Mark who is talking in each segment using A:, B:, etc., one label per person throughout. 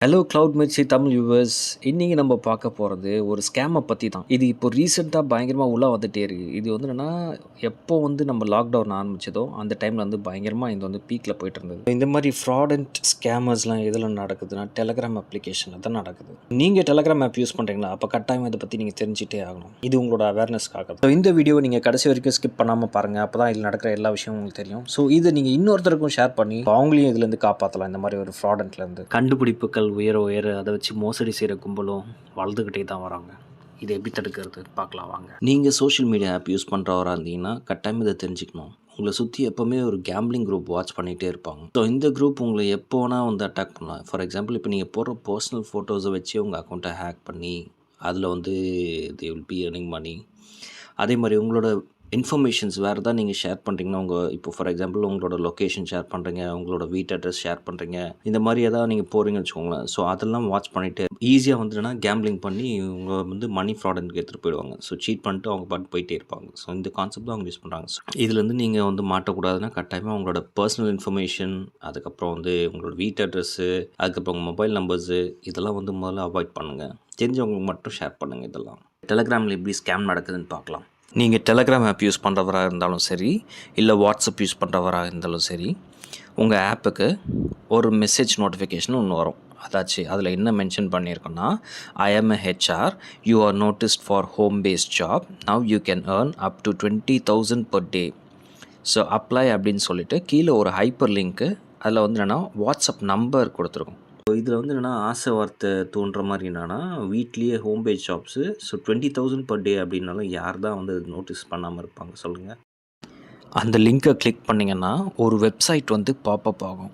A: Hello cloud Mirchi Tamil viewers. இன்றைக்கி நம்ம பார்க்க போகிறது ஒரு ஸ்கேமை பற்றி தான். இது இப்போ ரீசெண்டாக பயங்கரமாக உள்ளே வந்துகிட்டே இருக்குது. இது வந்து என்னென்னா, எப்போ வந்து நம்ம லாக்டவுன் ஆரம்பிச்சதோ அந்த டைமில் வந்து பயங்கரமாக இது வந்து பீக்கில் போயிட்டு இருந்தது. இந்த மாதிரி ஃப்ராடண்ட் ஸ்கேமர்ஸ்லாம் எதில் நடக்குதுன்னா டெலகிராம் அப்ளிகேஷனில் தான் நடக்குது. நீங்கள் டெலகிராம் ஆப் யூஸ் பண்ணுறீங்களா? அப்போ கட்டாயம் இதை பற்றி நீங்கள் தெரிஞ்சிட்டே ஆகணும். இது உங்களோட அவேர்னஸ்க்காக தான். ஸோ இந்த வீடியோவை நீங்கள் கடைசி வரைக்கும் ஸ்கிப் பண்ணாமல் பாருங்கள். அப்போ தான் இதில் நடக்கிற எல்லா விஷயமும் உங்களுக்கு தெரியும். ஸோ இதை நீங்கள் இன்னொருத்தருக்கும் ஷேர் பண்ணி அவங்களையும் இதுலேருந்து காப்பாற்றலாம். இந்த மாதிரி ஒரு ஃப்ராடண்ட்லேருந்து கண்டுபிடிப்புகள் உயர அதை வச்சு மோசடி செய்கிற கும்பலும் வளர்ந்துக்கிட்டே தான் வராங்க. இதை எப்படி தடுக்கிறது பார்க்கலாம் வாங்க. நீங்கள் சோஷியல் மீடியா ஆப் யூஸ் பண்ணுறவராக இருந்தீங்கன்னா கட்டாயம் இதை தெரிஞ்சுக்கணும். உங்களை சுற்றி எப்போவுமே ஒரு கேம்பிளிங் குரூப் வாட்ச் பண்ணிகிட்டே இருப்பாங்க. ஸோ இந்த குரூப் உங்களை எப்போ வேணால் வந்து அட்டாக் பண்ணலாம். ஃபார் எக்ஸாம்பிள், இப்போ நீங்கள் போடுற பர்சனல் ஃபோட்டோஸை வச்சு உங்கள் அக்கௌண்ட்டை ஹேக் பண்ணி அதில் வந்து they will be earning money. அதே மாதிரி உங்களோட இன்ஃபர்மேஷன்ஸ் வேறு தான் நீங்கள் ஷேர் பண்ணுறீங்கன்னா, இப்போ ஃபார் எக்ஸாம்பிள் உங்களோட லொக்கேஷன் ஷேர் பண்ணுறீங்க, உங்களோட வீட்டு அட்ரஸ் ஷேர் பண்ணுறீங்க, இந்த மாதிரி ஏதாவது நீங்கள் போகிறீங்கன்னு வச்சுக்கோங்களேன். ஸோ அதெல்லாம் வாட்ச் பண்ணிவிட்டு ஈஸியாக வந்துட்டுனா கேம்பிளிங் பண்ணி உங்களை வந்து மணி ஃப்ராடுக்கு எடுத்துகிட்டு போயிடுவாங்க. ஸோ சீட் பண்ணிட்டு அவங்க பாட்டு போயிட்டே இருப்பாங்க. ஸோ இந்த கான்செப்ட் தான் அவங்க யூஸ் பண்ணுறாங்க. ஸோ இதுலேருந்து நீங்கள் வந்து மாட்டக்கூடாதுன்னா கட்டாயமாக உங்களோட பர்சனல் இன்ஃபர்மேஷன், அதுக்கப்புறம் வந்து உங்களோட வீட்டு அட்ரஸ்ஸு, அதுக்கப்புறம் உங்கள் மொபைல் நம்பர்ஸு, இதெல்லாம் வந்து முதல்ல அவாய்ட் பண்ணுங்கள். தெரிஞ்சவங்களுக்கு மட்டும் ஷேர் பண்ணுங்கள். இதெல்லாம் டெலகிராமில் எப்படி ஸ்கேம் நடக்குதுன்னு பார்க்கலாம். நீங்கள் டெலகிராம் ஆப் யூஸ் பண்ணுறவராக இருந்தாலும் சரி, இல்லை வாட்ஸ்அப் யூஸ் பண்ணுறவராக இருந்தாலும் சரி, உங்கள் ஆப்புக்கு ஒரு மெசேஜ் நோட்டிஃபிகேஷன் ஒன்று வரும். அதாச்சு அதில் என்ன மென்ஷன் பண்ணியிருக்கோன்னா, I am a HR, you are noticed for home based job, now you can earn up to 20,000 per day. So apply அப்படின்னு சொல்லிட்டு கீழே ஒரு ஹைப்பர் லிங்க்கு, அதில் வந்து என்னென்னா வாட்ஸ்அப் நம்பர் கொடுத்துருக்கோம். இதில் வந்து என்னென்னா ஆசை வார்த்தை தோன்ற மாதிரி என்னென்னா, வீட்லேயே home base jobs. So 20,000 per day அப்படின்னாலும் யார் தான் வந்து நோட்டீஸ் பண்ணாமல் இருப்பாங்க சொல்லுங்கள். அந்த லிங்க்கை கிளிக் பண்ணிங்கன்னா ஒரு வெப்சைட் வந்து பாப்அப் ஆகும்.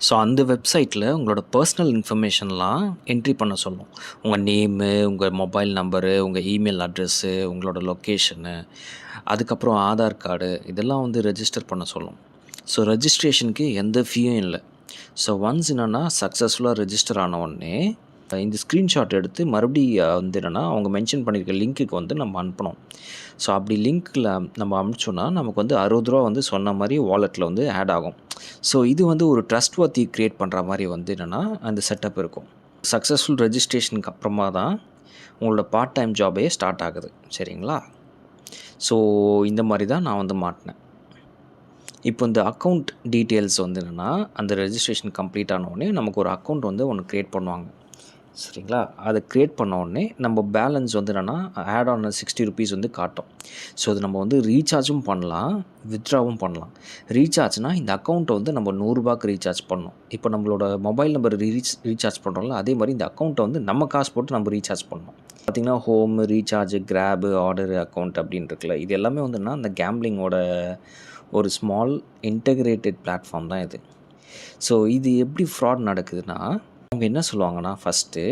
A: ஸோ அந்த வெப்சைட்டில் உங்களோட பர்சனல் இன்ஃபர்மேஷன்லாம் என்ட்ரி பண்ண சொல்லும். உங்கள் நேமு, உங்கள் மொபைல் நம்பரு, உங்கள் இமெயில் அட்ரெஸ்ஸு, உங்களோட லொக்கேஷனு, அதுக்கப்புறம் ஆதார் கார்டு, இதெல்லாம் வந்து ரெஜிஸ்டர் பண்ண சொல்லும். ஸோ ரெஜிஸ்ட்ரேஷனுக்கு எந்த ஃபீயும் இல்லை. ஸோ ஒன்ஸ் என்னென்னா சக்ஸஸ்ஃபுல்லாக ரெஜிஸ்டர் ஆன உடனே இந்த ஸ்க்ரீன்ஷாட் எடுத்து மறுபடியும் வந்து என்னென்னா அவங்க மென்ஷன் பண்ணியிருக்க லிங்க்குக்கு வந்து நம்ம அனுப்பணும். ஸோ அப்படி லிங்க்கில் நம்ம அனுப்பிச்சோன்னா நமக்கு வந்து 60 ரூபா வந்து சொன்ன மாதிரி வாலெட்டில் வந்து ஆட் ஆகும். ஸோ இது வந்து ஒரு ட்ரஸ்ட் வர்த்தி க்ரியேட் பண்ணுற மாதிரி வந்து என்னென்னா அந்த செட்டப் இருக்கும். சக்ஸஸ்ஃபுல் ரெஜிஸ்ட்ரேஷனுக்கு அப்புறமா தான் உங்களோட பார்ட் டைம் ஜாபே ஸ்டார்ட் ஆகுது. சரிங்களா? ஸோ இந்த மாதிரி தான் நான் வந்து மாட்டினேன். இப்போ இந்த அக்கௌண்ட் டீட்டெயில்ஸ் வந்து என்னென்னா, அந்த ரெஜிஸ்ட்ரேஷன் கம்ப்ளீட் ஆன உடனே நமக்கு ஒரு அக்கௌண்ட் வந்து ஒன்று க்ரியேட் பண்ணுவாங்க. சரிங்களா? அதை க்ரியேட் பண்ண உடனே நம்ம பேலன்ஸ் வந்து என்னென்னா ஆட் ஆன 60 ருபீஸ் வந்து காட்டும். ஸோ அது நம்ம வந்து ரீசார்ஜும் பண்ணலாம், வித்ட்ராவும் பண்ணலாம். ரீசார்ஜ்னால் இந்த அக்கௌண்ட்டை வந்து நம்ம 100 ரூபாய்க்கு ரீசார்ஜ் பண்ணணும். இப்போ நம்மளோட மொபைல் நம்பர் ரீசார்ஜ் பண்ணுறோம்ல, அதே மாதிரி இந்த அக்கௌண்ட்டை வந்து நம்ம காசு போட்டு நம்ம ரீசார்ஜ் பண்ணணும். பார்த்திங்கன்னா home, recharge, crab, order account அப்படின்னு இருக்குல்ல, இது எல்லாமே வந்துன்னா அந்த கேம்பிளிங்கோட ஒரு ஸ்மால் இன்டகிரேட்டட் பிளாட்ஃபார்ம் தான் இது. ஸோ இது எப்படி ஃப்ராட் நடக்குதுன்னா, அவங்க என்ன சொல்லுவாங்கன்னா, ஃபஸ்ட்டு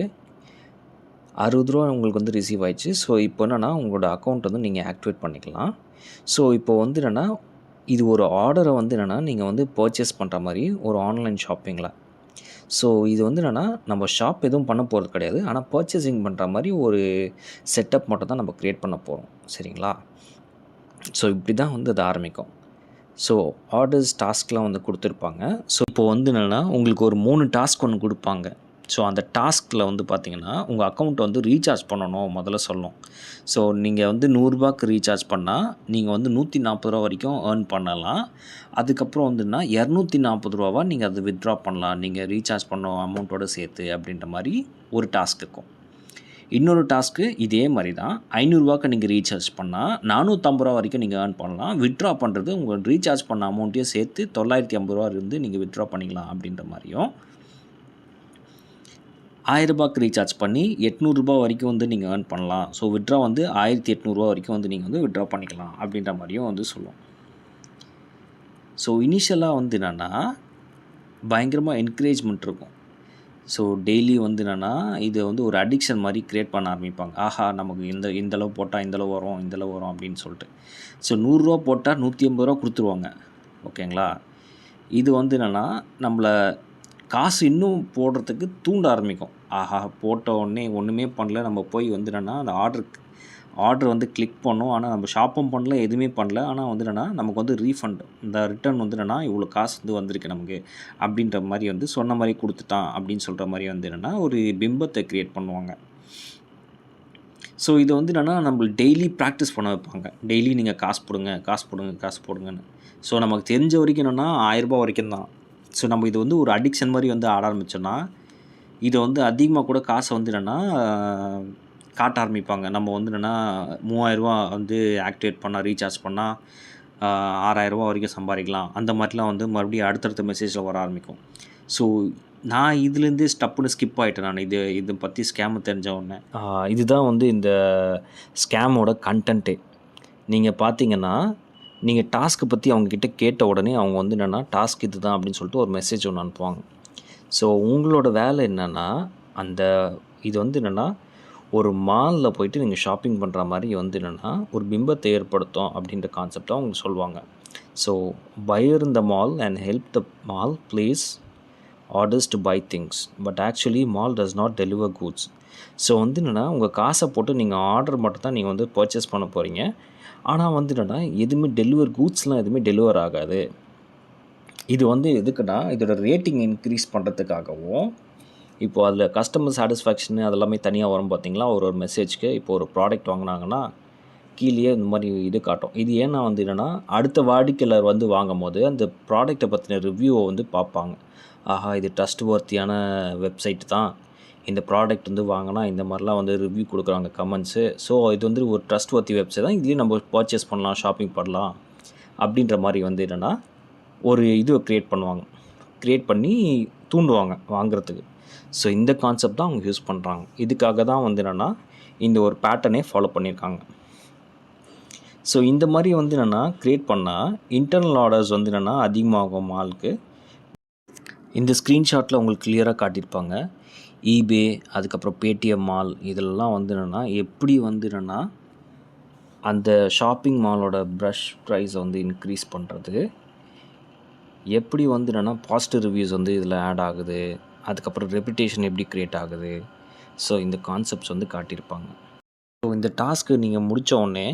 A: 60 ரூபா உங்களுக்கு வந்து ரிசீவ் ஆயிடுச்சு. ஸோ இப்போ என்னென்னா உங்களோட அக்கௌண்ட் வந்து நீங்கள் ஆக்டிவேட் பண்ணிக்கலாம். ஸோ இப்போ வந்து என்னென்னா இது ஒரு ஆர்டரை வந்து என்னென்னா நீங்கள் வந்து பர்ச்சேஸ் பண்ணுற மாதிரி ஒரு ஆன்லைன் ஷாப்பிங்கில். ஸோ இது வந்து என்னென்னா நம்ம ஷாப் எதுவும் பண்ண போகிறது கிடையாது. ஆனால் பர்ச்சேசிங் பண்ணுற மாதிரி ஒரு செட்டப் மட்டும் தான் நம்ம க்ரியேட் பண்ண போகிறோம். சரிங்களா? ஸோ இப்படி தான் வந்து அது ஆரம்பிக்கும். ஸோ ஆர்டர்ஸ் டாஸ்க்லாம் வந்து கொடுத்துருப்பாங்க. ஸோ இப்போது வந்து என்னென்னா உங்களுக்கு ஒரு 3 டாஸ்க் ஒன்று கொடுப்பாங்க. ஸோ அந்த டாஸ்கில் வந்து பார்த்திங்கன்னா உங்கள் அக்கௌண்ட்டை வந்து ரீசார்ஜ் பண்ணணும் முதல்ல சொல்லணும். ஸோ நீங்கள் வந்து 100 ரூபாய்க்கு ரீசார்ஜ் பண்ணால் நீங்கள் வந்து 140 ரூபா வரைக்கும் ஏர்ன் பண்ணலாம். அதுக்கப்புறம் வந்துன்னா 240 ரூபாவா நீங்கள் அதை வித்ட்ரா பண்ணலாம், நீங்கள் ரீசார்ஜ் பண்ண அமௌண்ட்டோடு சேர்த்து அப்படின்ற மாதிரி ஒரு டாஸ்க் இருக்கும். இன்னொரு டாஸ்க்கு இதே மாதிரி தான். 500 ரூபாய்க்கு நீங்கள் ரீசார்ஜ் பண்ணால் 450 ரூபா வரைக்கும் நீங்கள் ஏர்ன் பண்ணலாம். வித்ட்ரா பண்ணுறது உங்கள் ரீசார்ஜ் பண்ண அமௌண்ட்டையும் சேர்த்து 950 ரூபா இருந்து நீங்கள் வித்ட்ரா பண்ணிக்கலாம் அப்படின்ற மாதிரியும், 1000 ரூபாய்க்கு ரீசார்ஜ் பண்ணி 800 ரூபா வரைக்கும் வந்து நீங்கள் ஏர்ன் பண்ணலாம். ஸோ வித்ட்ரா வந்து 1800 ரூபா வரைக்கும் வந்து நீங்கள் வந்து வித்ட்ரா பண்ணிக்கலாம் அப்படின்ற மாதிரியும் வந்து சொல்லுவோம். ஸோ இனிஷியலாக வந்து என்னென்னா பயங்கரமாக என்கரேஜ்மெண்ட் இருக்கும். ஸோ டெய்லி வந்து என்னென்னா இதை வந்து ஒரு அடிக்ஷன் மாதிரி க்ரியேட் பண்ண ஆரம்பிப்பாங்க. ஆஹா, நமக்கு இந்தளவு போட்டால் இந்தளவு வரும், இந்தளவு வரும் அப்படின்னு சொல்லிட்டு. ஸோ 100 ரூபா போட்டால் 180 ரூபா கொடுத்துருவாங்க. ஓகேங்களா? இது வந்து என்னென்னா நம்மளை காசு இன்னும் போடுறதுக்கு தூண்ட ஆரம்பிக்கும். ஆஹா, போட்ட உடனே ஒன்றுமே பண்ணல, நம்ம போய் வந்து என்னென்னா அந்த ஆர்டர் வந்து கிளிக் பண்ணோம். ஆனால் நம்ம ஷாப்பும் பண்ணல, எதுவுமே பண்ணல. ஆனால் வந்து என்னென்னா நமக்கு வந்து ரீஃபண்ட் இந்த ரிட்டர்ன் வந்து என்னென்னா இவ்வளோ காசு வந்து வந்திருக்கு நமக்கு அப்படின்ற மாதிரி வந்து சொன்ன மாதிரி கொடுத்துட்டான் அப்படின்னு சொல்கிற மாதிரி வந்து என்னென்னா ஒரு பிம்பத்தை க்ரியேட் பண்ணுவாங்க. ஸோ இதை வந்து என்னென்னா நம்ம டெய்லி ப்ராக்டிஸ் பண்ண வைப்பாங்க. டெய்லி நீங்கள் காசு போடுங்க, காசு போடுங்க, காசு போடுங்கன்னு. ஸோ நமக்கு தெரிஞ்ச வரைக்கும் என்னென்னா 1000 ரூபாய் வரைக்கும் தான். ஸோ நம்ம இது வந்து ஒரு அடிக்ஷன் மாதிரி வந்து ஆட ஆரம்பித்தோன்னா இதை வந்து அதிகமாக கூட காசை வந்து என்னென்னா காட்ட ஆரம்பிப்பாங்க. நம்ம வந்து என்னென்னா 3000 ரூபா வந்து ஆக்டிவேட் பண்ணால் ரீசார்ஜ் பண்ணால் 6000 ரூபா வரைக்கும் சம்பாதிக்கலாம். அந்த மாதிரிலாம் வந்து மறுபடியும் அடுத்தடுத்த மெசேஜில் வர ஆரம்பிக்கும். ஸோ நான் இதுலேருந்தே ஸ்டப்புன்னு ஸ்கிப் ஆகிட்டேன். நான் இதை பற்றி ஸ்கேமு தெரிஞ்ச உடனே இதுதான் வந்து இந்த ஸ்கேமோட கண்டென்ட்டே. நீங்கள் பார்த்தீங்கன்னா நீங்கள் டாஸ்க்கு பற்றி அவங்கக்கிட்ட கேட்ட உடனே அவங்க வந்து என்னென்னா டாஸ்க் இது தான் அப்படின்னு சொல்லிட்டு ஒரு மெசேஜ் ஒன்று அனுப்புவாங்க. ஸோ உங்களோட வேலை என்னென்னா இது வந்து என்னென்னா ஒரு மாலில் போயிட்டு நீங்கள் ஷாப்பிங் பண்ணுற மாதிரி வந்து என்னென்னா ஒரு பிம்பத்தை ஏற்படுத்தும் அப்படின்ற கான்செப்டை அவங்க சொல்லுவாங்க. So buyer in the mall and help the mall place orders to buy things, but actually mall does not deliver goods. So வந்து என்னென்னா உங்கள் காசை போட்டு நீங்கள் ஆர்டர் மட்டும் தான் நீங்கள் வந்து பர்ச்சேஸ் பண்ண போகிறீங்க. ஆனால் வந்து என்னென்னா எதுவுமே கூட்ஸ்லாம் எதுவுமே டெலிவர் ஆகாது. இது வந்து எதுக்குன்னா இதோட ரேட்டிங் இன்க்ரீஸ் பண்ணுறதுக்காகவும் இப்போது அதில் கஸ்டமர் சாட்டிஸ்ஃபேக்ஷனு அதெல்லாமே தனியாக வரும் பார்த்தீங்களா. ஒரு மெசேஜ்க்கு இப்போ ஒரு ப்ராடக்ட் வாங்கினாங்கன்னா கீழே இந்த மாதிரி இது காட்டும். இது ஏன்னா வந்து என்னென்னா அடுத்த வாடிக்கையாளர் வந்து வாங்கும் போது அந்த ப்ராடக்ட்டை பற்றின ரிவ்யூவை வந்து பார்ப்பாங்க. ஆஹா, இது ட்ரஸ்ட் வர்த்தியான வெப்சைட் தான், இந்த ப்ராடக்ட் வந்து வாங்கினா இந்த மாதிரிலாம் வந்து ரிவ்யூ கொடுக்குறாங்க கமெண்ட்ஸு. ஸோ இது வந்து ஒரு ட்ரஸ்ட் வர்த்தி வெப்சைட் தான், இதுலேயும் நம்ம பர்ச்சேஸ் பண்ணலாம், ஷாப்பிங் பண்ணலாம் அப்படின்ற மாதிரி வந்து என்னென்னா ஒரு இதுவை க்ரியேட் பண்ணி தூண்டுவாங்க வாங்குறதுக்கு. ஸோ இந்த கான்செப்ட் தான் அவங்க யூஸ் பண்ணுறாங்க. இதுக்காக தான் வந்து என்னென்னா இந்த ஒரு பேட்டர்னே ஃபாலோ பண்ணியிருக்காங்க. ஸோ இந்த மாதிரி வந்து என்னென்னா க்ரியேட் பண்ணால் இன்டர்னல் ஆர்டர்ஸ் வந்து என்னென்னா அதிகமாகும் மாலுக்கு. இந்த ஸ்க்ரீன்ஷாட்டில் உங்களுக்கு கிளியராக காட்டியிருப்பாங்க. ஈபே, அதுக்கப்புறம் பேடிஎம் மால், இதிலெல்லாம் வந்து என்னென்னா எப்படி வந்து என்னென்னா அந்த ஷாப்பிங் மாலோட ப்ரஷ் ப்ரைஸை வந்து இன்க்ரீஸ் பண்ணுறது, எப்படி வந்து என்னென்னா பாசிட்டிவ் ரிவ்யூஸ் வந்து இதில் ஆட் ஆகுது, அதுக்கப்புறம் ரெப்புடேஷன் எப்படி க்ரியேட் ஆகுது. ஸோ இந்த கான்செப்ட்ஸ் வந்து காட்டியிருப்பாங்க. ஸோ இந்த டாஸ்க்கு நீங்கள் முடித்த உடனே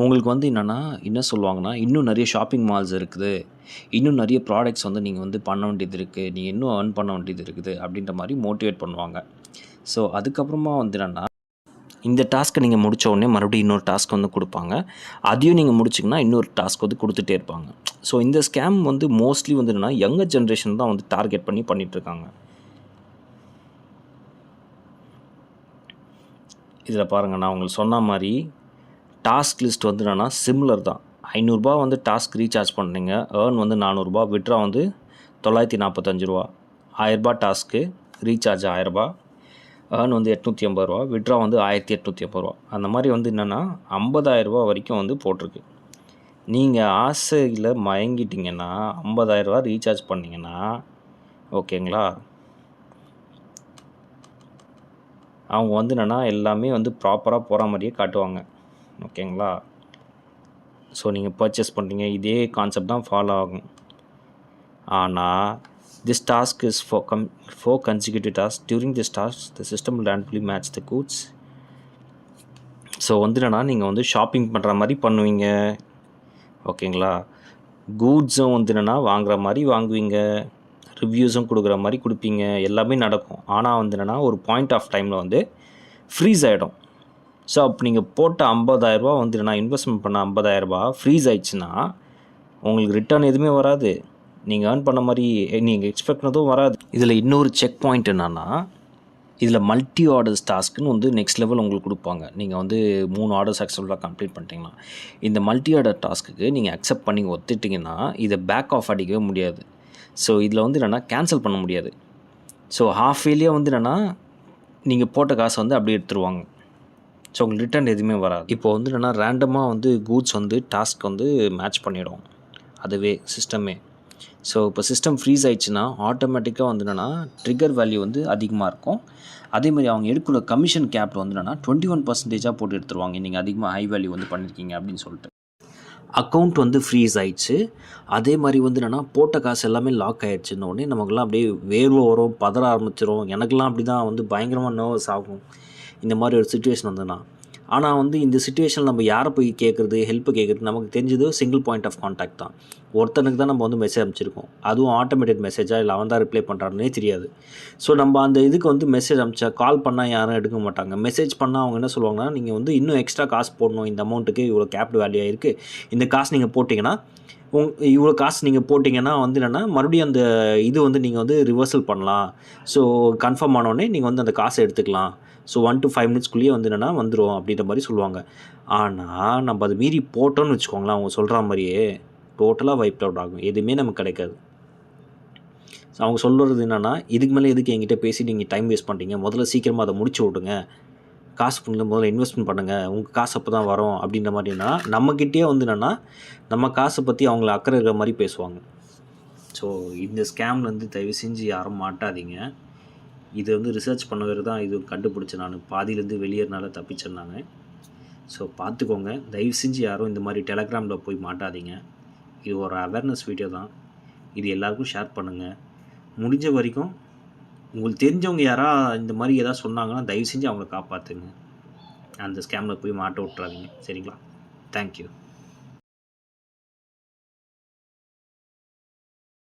A: உங்களுக்கு வந்து என்னென்னா என்ன சொல்லுவாங்கன்னா இன்னும் நிறைய ஷாப்பிங் மால்ஸ் இருக்குது, இன்னும் நிறைய ப்ராடக்ட்ஸ் வந்து நீங்கள் வந்து பண்ண வேண்டியது இருக்குது, நீங்கள் இன்னும் ஏர்ன் பண்ண வேண்டியது இருக்குது அப்படின்ற மாதிரி மோட்டிவேட் பண்ணுவாங்க. ஸோ அதுக்கப்புறமா வந்து என்னென்னா இந்த டாஸ்க்கை நீங்கள் முடித்த உடனே மறுபடியும் இன்னொரு டாஸ்க் வந்து கொடுப்பாங்க. அதையும் நீங்கள் முடிச்சிங்கன்னா இன்னொரு டாஸ்க் வந்து கொடுத்துட்டே இருப்பாங்க. ஸோ இந்த ஸ்கேம் வந்து மோஸ்ட்லி வந்து என்னென்னா யங்கர் ஜென்ரேஷன் தான் வந்து டார்கெட் பண்ணி பண்ணிகிட்ருக்காங்க. இதில் பாருங்கள், நான் உங்களுக்கு சொன்ன மாதிரி டாஸ்க் லிஸ்ட் வந்து என்னென்னா சிமிலர் தான். 500 ரூபா வந்து டாஸ்க் ரீசார்ஜ் பண்ணுறீங்க, ஏர்ன் வந்து 400 ரூபா, விட்ரா வந்து 945 ரூபா. 1000 ரூபா டாஸ்க்கு, ரீசார்ஜ் 1000 ரூபா, ஏர்ன் வந்து 850 ரூபா, விட்ரா வந்து 1850 ரூபா. அந்த மாதிரி வந்து என்னென்னா 50,000 ரூபா வரைக்கும் வந்து போட்டிருக்கு. நீங்கள் ஆசையில் மயங்கிட்டிங்கன்னா 50,000 ரூபா ரீசார்ஜ் பண்ணிங்கன்னா ஓகேங்களா, அவங்க வந்து என்னென்னா எல்லாமே வந்து ப்ராப்பராக போகிற மாதிரியே காட்டுவாங்க. ஓகேங்களா. ஸோ நீங்கள் பர்ச்சேஸ் பண்ணுறீங்க, இதே கான்செப்ட் தான் ஃபாலோ ஆகும். ஆனால் this task is for consecutive tasks. During this task the system will randomly match the goods. So வந்து என்னென்னா நீங்கள் வந்து ஷாப்பிங் பண்ணுற மாதிரி பண்ணுவீங்க. ஓகேங்களா. கூட்ஸும் வந்து என்னென்னா வாங்குகிற மாதிரி வாங்குவீங்க, ரிவ்யூஸும் கொடுக்குற மாதிரி கொடுப்பீங்க, எல்லாமே நடக்கும். ஆனால் வந்து என்னென்னா ஒரு பாயிண்ட் ஆஃப் டைமில் வந்து ஃப்ரீஸ் ஆகிடும். ஸோ அப்போ நீங்கள் போட்ட 50,000 ரூபா வந்து என்னென்னா இன்வெஸ்ட்மெண்ட் பண்ண 50,000 ரூபா ஃப்ரீஸ் ஆயிடுச்சுன்னா உங்களுக்கு ரிட்டர்ன் எதுவுமே வராது, நீங்கள் ஏர்ன் பண்ண மாதிரி நீங்கள் எக்ஸ்பெக்ட் பண்ணதும் வராது. இதில் இன்னொரு செக் பாயிண்ட் என்னென்னா இதில் மல்டி ஆர்டர்ஸ் டாஸ்க்குன்னு வந்து நெக்ஸ்ட் லெவல் உங்களுக்கு கொடுப்பாங்க. நீங்கள் வந்து 3 ஆர்டர்ஸ் சக்ஸஸ்ஃபுல்லாக கம்ப்ளீட் பண்ணிட்டீங்கன்னா இந்த மல்டி ஆர்டர் டாஸ்க்குக்கு நீங்கள் அக்செப்ட் பண்ணி ஒத்துட்டிங்கன்னா இதை பேக் ஆஃப் அடிக்கவே முடியாது. ஸோ இதில் வந்து என்னென்னா கேன்சல் பண்ண முடியாது. ஸோ ஹாஃப் வேலியாக வந்து என்னென்னா நீங்கள் போட்ட காசை வந்து அப்படியே எடுத்துருவாங்க. ஸோ உங்களுக்கு ரிட்டர்ன் எதுவுமே வராது. இப்போ வந்து என்னென்னா ரேண்டமாக வந்து கூட்ஸ் வந்து டாஸ்க் வந்து மேட்ச் பண்ணிடும் அதுவே சிஸ்டமே. ஸோ இப்போ சிஸ்டம் ஃப்ரீஸ் ஆயிடுச்சுன்னா ஆட்டோமேட்டிக்காக வந்து என்னென்னா ட்ரிகர் வேல்யூ வந்து அதிகமாக இருக்கும். அதேமாதிரி அவங்க எடுக்கிற கமிஷன் கேப் வந்து என்னென்னா 21% போட்டு எடுத்துருவாங்க, நீங்கள் அதிகமாக ஹை வேல்யூ வந்து பண்ணியிருக்கீங்க அப்படின்னு சொல்லிட்டு. அக்கௌண்ட் வந்து ஃப்ரீஸ் ஆயிடுச்சு. அதே மாதிரி வந்து என்னென்னா போட்ட காசு எல்லாமே லாக் ஆகிடுச்சுன்ன உடனே நமக்குலாம் அப்படியே வேர்வை வரும், பதற ஆரம்பிச்சிடும். எனக்கெல்லாம் அப்படி தான் வந்து பயங்கரமாக நர்வஸ் ஆகும் இந்த மாதிரி ஒரு சுச்சுவேஷன் வந்ததுன்னா. ஆனால் வந்து இந்த சிச்சுவேஷனில் நம்ம யாரை போய் கேட்குறது, ஹெல்ப் கேட்குறது, நமக்கு தெரிஞ்சது சிங்கிள் பாயிண்ட் ஆஃப் கான்டாக்ட் தான். ஒருத்தனுக்கு தான் நம்ம வந்து மெசேஜ் அனுப்பிச்சிருக்கோம். அதுவும் ஆட்டோமேட்டட் மெசேஜா இல்லை அவன் தான் ரிப்ளை பண்ணுறாருன்னே தெரியாது. ஸோ நம்ம அந்த இதுக்கு வந்து மெசேஜ் அனுப்பிச்சா கால் பண்ணால் யாரும் எடுக்க மாட்டாங்க. மெசேஜ் பண்ணால் அவங்க என்ன சொல்லுவாங்கன்னா, நீங்கள் வந்து இன்னும் எக்ஸ்ட்ரா காசு போடணும், இந்த அமௌண்ட்டுக்கு இவ்வளோ கேப்டு வேல்யூ ஆயிருக்கு, இந்த காசு நீங்கள் போட்டிங்கன்னா இவ்வளோ காசு நீங்கள் போட்டிங்கன்னா வந்து என்னென்னா மறுபடியும் அந்த இது வந்து நீங்கள் வந்து ரிவர்சல் பண்ணலாம். ஸோ கன்ஃபார்ம் ஆனோடனே நீங்கள் வந்து அந்த காசை எடுத்துக்கலாம். ஸோ 1 to 5 மினிட்ஸ்க்குள்ளேயே வந்து என்னென்னா வந்துடும் அப்படின்ற மாதிரி சொல்லுவாங்க. ஆனால் நம்ம அது மீறி போட்டோன்னு வச்சுக்கோங்களேன், அவங்க சொல்கிற மாதிரியே டோட்டலாக வைப் அவுட் ஆகும். எதுவுமே நமக்கு கிடைக்காது. ஸோ அவங்க சொல்கிறது என்னென்னா, இதுக்கு மேலே எதுக்கு என்கிட்ட பேசி நீங்கள் டைம் வேஸ்ட் பண்ணுறீங்க, முதல்ல சீக்கிரமாக அதை முடிச்சு விட்டுங்க, காசு பண்ணல முதல்ல இன்வெஸ்ட்மெண்ட் பண்ணுங்கள், உங்கள் காசு அப்போ தான் வரும் அப்படின்ற மாதிரினா நம்மக்கிட்டே வந்து என்னென்னா நம்ம காசை பற்றி அவங்கள அக்கறை இருக்கிற மாதிரி பேசுவாங்க. ஸோ இந்த ஸ்கேம்லேருந்து தயவு செஞ்சு யாரும் மாட்டாதீங்க. இது வந்து ரிசர்ச் பண்ணவர் தான் இது கண்டுபிடிச்சேன். நான் பாதியிலேருந்து வெளியேறனால தப்பிச்சிருந்தாங்க. ஸோ பார்த்துக்கோங்க, தயவு செஞ்சு யாரும் இந்த மாதிரி டெலகிராமில் போய் மாட்டாதீங்க. இது ஒரு அவேர்னஸ் வீடியோ தான். இது எல்லாருக்கும் ஷேர் பண்ணுங்கள். முடிஞ்ச வரைக்கும் உங்களுக்கு தெரிஞ்சவங்க யாராக இந்த மாதிரி எதாவது சொன்னாங்கன்னா தயவு செஞ்சு அவங்கள காப்பாற்றுங்க. அந்த ஸ்கேமில் போய் மாட்ட விட்றாதீங்க. சரிங்களா? தேங்க்யூ.